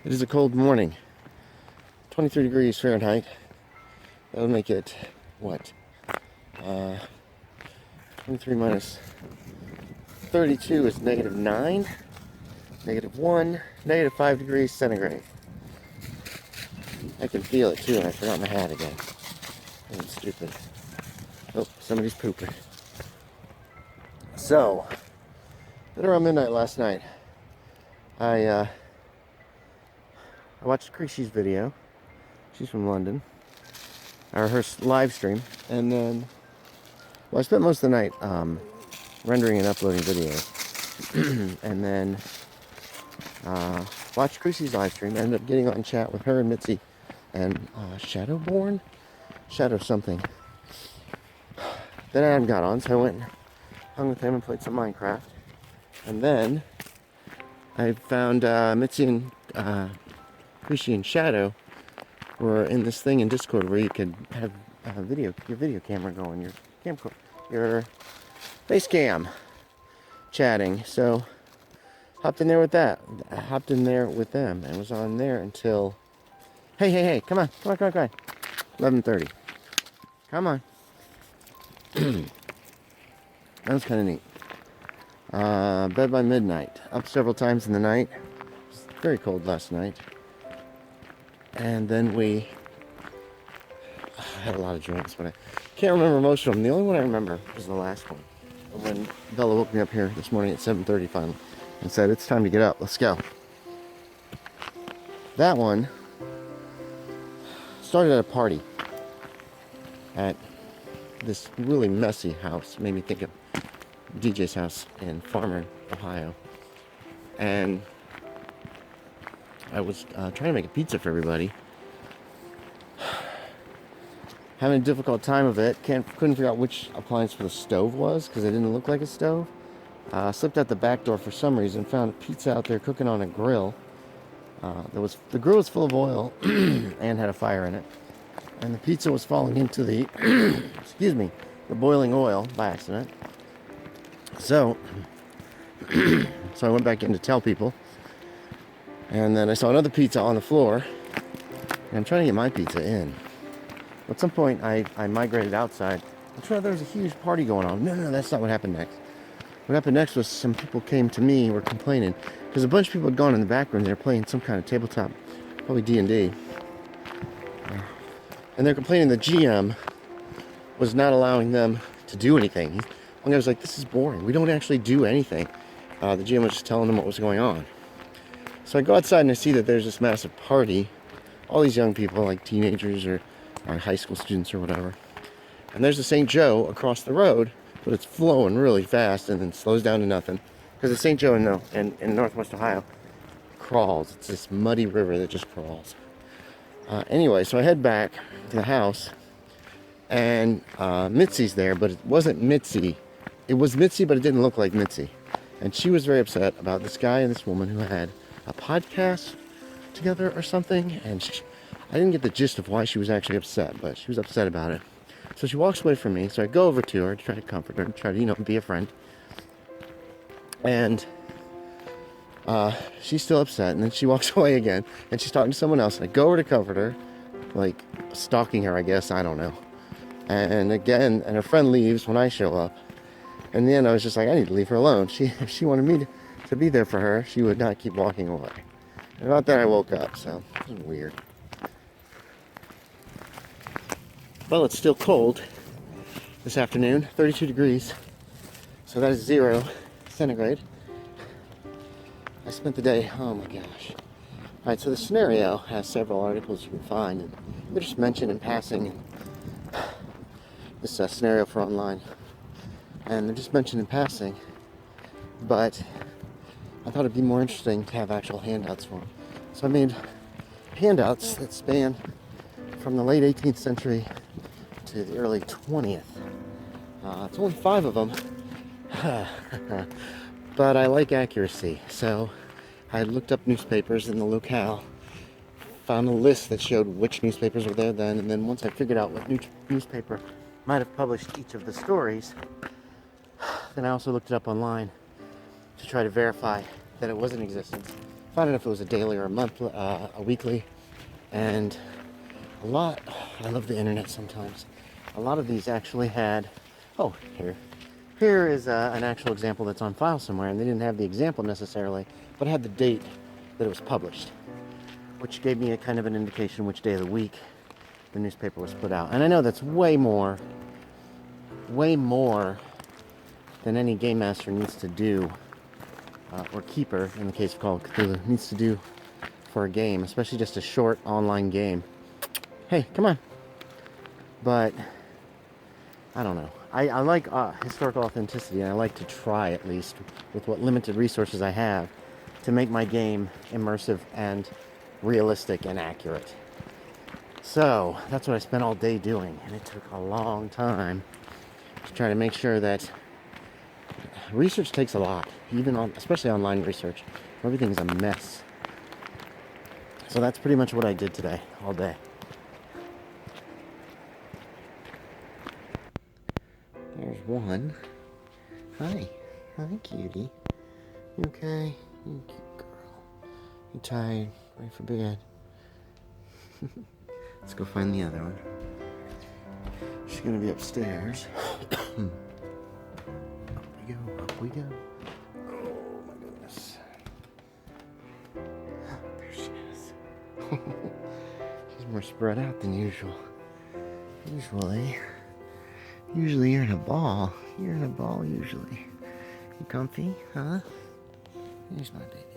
It is a cold morning. 23 degrees Fahrenheit. That would make it, what? 23 minus 32 is -9, -1, -5 degrees centigrade. I can feel it too, and I forgot my hat again. I'm stupid. Oh, somebody's pooping. So, at around midnight last night, I watched Krishi's video. She's from London. Or her live stream. And then, well, I spent most of the night rendering and uploading videos. And then watched Krishi's live stream. Ended up getting on chat with her and Mitzi and Shadowborn? Shadow something. Then Adam got on, so I went and hung with him and played some Minecraft. And then I found Mitzi and Krishi and Shadow were in this thing in Discord where you could have your video camera going, your face cam chatting. So hopped in there with that. I hopped in there with them and was on there until hey, come on. 11:30. Come on. That was kind of neat. Bed by midnight. Up several times in the night. It was very cold last night. And then we had a lot of drinks, but I can't remember most of them. The only one I remember was the last one. When Bella woke me up here this morning at 7:30 finally and said, "It's time to get up. Let's go." That one started at a party at this really messy house. Made me think of DJ's house in Farmer, Ohio. And I was trying to make a pizza for everybody. Having a difficult time of it. Couldn't figure out which appliance for the stove was because it didn't look like a stove. Slipped out the back door for some reason. Found a pizza out there cooking on a grill. The grill was full of oil and had a fire in it. And the pizza was falling into the the boiling oil by accident. So I went back in to tell people. And then I saw another pizza on the floor. And I'm trying to get my pizza in. At some point, I migrated outside. I'm sure there was a huge party going on. No, that's not what happened next. What happened next was some people came to me and were complaining. Because a bunch of people had gone in the back room. They were playing some kind of tabletop, probably D&D. And they're complaining the GM was not allowing them to do anything. One guy was like, "This is boring. We don't actually do anything." The GM was just telling them what was going on. So I go outside and I see that there's this massive party. All these young people, like teenagers or high school students or whatever. And there's the St. Joe across the road, but it's flowing really fast and then slows down to nothing. Because the St. Joe in Northwest Ohio crawls. It's this muddy river that just crawls. Anyway, so I head back to the house, and Mitzi's there, but it wasn't Mitzi. It was Mitzi, but it didn't look like Mitzi. And she was very upset about this guy and this woman who had a podcast together or something, and I didn't get the gist of why she was actually upset, but she was upset about it. So she walks away from me, so I go over to her to try to comfort her, try to, be a friend. And she's still upset, and then she walks away again, and she's talking to someone else. I go over to comfort her, like stalking her, I guess, I don't know. And again, and her friend leaves when I show up. In the end, I was just like, I need to leave her alone. If she wanted me to be there for her, she would not keep walking away. And about that, I woke up, so it was weird. Well, it's still cold this afternoon, 32 degrees. So that is 0 centigrade. I spent the day, oh my gosh. Alright, so the scenario has several articles you can find, and they're just mentioned in passing this scenario for online. And they're just mentioned in passing, but I thought it'd be more interesting to have actual handouts for them. So I made handouts that span from the late 18th century to the early 20th. It's only 5 of them, but I like accuracy, so I looked up newspapers in the locale, found a list that showed which newspapers were there then, and then once I figured out what newspaper might have published each of the stories, then I also looked it up online to try to verify that it was in existence. I don't know if it was a daily or a weekly. And a lot, I love the internet sometimes. A lot of these actually had, oh, here is an actual example that's on file somewhere, and they didn't have the example necessarily, but it had the date that it was published, which gave me a kind of an indication which day of the week the newspaper was put out. And I know that's way more than any game master needs to do, or keeper, in the case of Call of Cthulhu, needs to do for a game, especially just a short online game. Hey, come on. But I don't know. I like historical authenticity, and I like to try, at least, with what limited resources I have, to make my game immersive and realistic and accurate. So, that's what I spent all day doing, and it took a long time to try to make sure that research takes a lot, especially online research. Everything's a mess. So that's pretty much what I did today, all day. There's one. Hi, cutie. You okay? You cute girl. You tired? Ready for bed? Let's go find the other one. She's gonna be upstairs. Up we go. Oh my goodness. There she is. She's more spread out than usual. Usually you're in a ball. You're in a ball usually. You comfy, huh? Here's my baby.